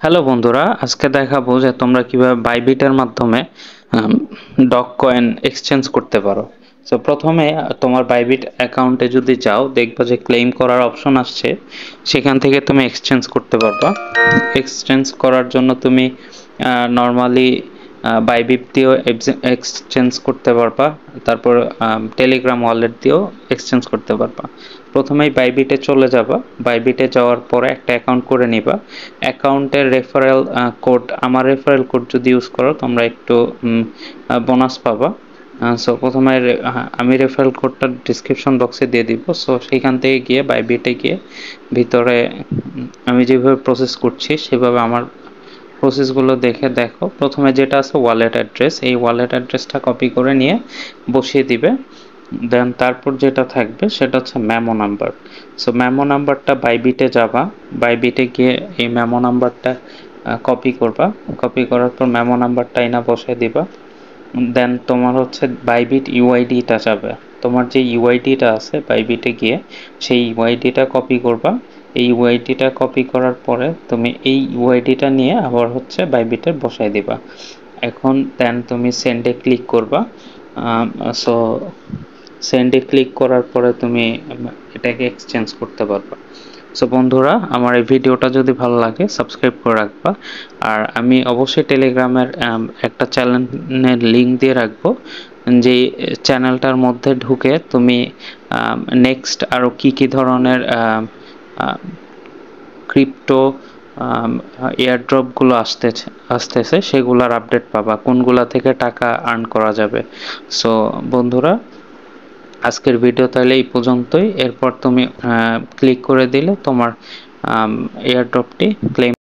Hello বন্ধুরা, আজকে দেখাবো যে তোমরা কিভাবে বাইবিটের মাধ্যমে ডগ কয়েন এক্সচেঞ্জ করতে পারো। সো প্রথমে তোমার বাইবিট অ্যাকাউন্টে যদি যাও, দেখবা যে ক্লেম করার অপশন আসছে, সেখান থেকে তুমি এক্সচেঞ্জ করতে পারবা। এক্সচেঞ্জ করার জন্য তুমি নর্মালি বাইবিট দিয়েও এক্সচেঞ্জ করতে পারবা, তারপর টেলিগ্রাম ওয়ালেট দিয়েও এক্সচেঞ্জ করতে পারবা। প্রথমেই বাইবিটে চলে যাবা, বাইবিটে যাওয়ার পরে একটা অ্যাকাউন্ট করে নিবা। অ্যাকাউন্টের রেফারেল কোড, আমার রেফারেল কোড যদি ইউজ করো তোমরা একটু বোনাস পাবা। সো প্রথমে আমি রেফারেল কোডটা ডিসক্রিপশন বক্সে দিয়ে দিব। সো সেইখান থেকে গিয়ে বাইবিটে গিয়ে ভিতরে আমি যেভাবে প্রসেস করছি সেভাবে আমার প্রসেসগুলো দেখো। প্রথমে যেটা আছে ওয়ালেট অ্যাড্রেস, এই ওয়ালেট অ্যাড্রেসটা কপি করে নিয়ে বসিয়ে দিবে। দেন তারপর যেটা থাকবে সেটা হচ্ছে মেমো নাম্বার। সো মেমো নাম্বারটা বাইবিটে যাবা, বাইবিটে গিয়ে এই মেমো নাম্বারটা কপি করবা, কপি করার পর মেমো নাম্বারটা এনে বসায় দিবা। দেন তোমার হচ্ছে বাইবিট ইউআইডিটা যাবে, তোমার যে ইউআইডিটা আছে বাইবিটে গিয়ে সেই ইউআইডিটা কপি করবা। এই ইউআইডিটা কপি করার পরে তুমি এই ইউআইডিটা নিয়ে আবার হচ্ছে বাইবিটে বসায় দিবা। এখন দেন তুমি সেন্ডে ক্লিক করবা। সো সেন্ডে ক্লিক করার পরে তুমি এটাকে এক্সচেঞ্জ করতে পারবা। সো বন্ধুরা, আমার এই ভিডিওটা যদি ভালো লাগে সাবস্ক্রাইব করে রাখবা। আর আমি অবশ্যই টেলিগ্রামের একটা চ্যানেলের লিঙ্ক দিয়ে রাখবো, যে চ্যানেলটার মধ্যে ঢুকে তুমি নেক্সট আরও কি ধরনের ক্রিপ্টো এয়ারড্রপগুলো আসতেছে সেগুলোর আপডেট পাবা, কোনগুলা থেকে টাকা আর্ন করা যাবে। সো বন্ধুরা, আজকের ভিডিও তাহলে এই পর্যন্তই। এরপর তুমি ক্লিক করে দিলে তোমার এয়ারড্রপটি ক্লেম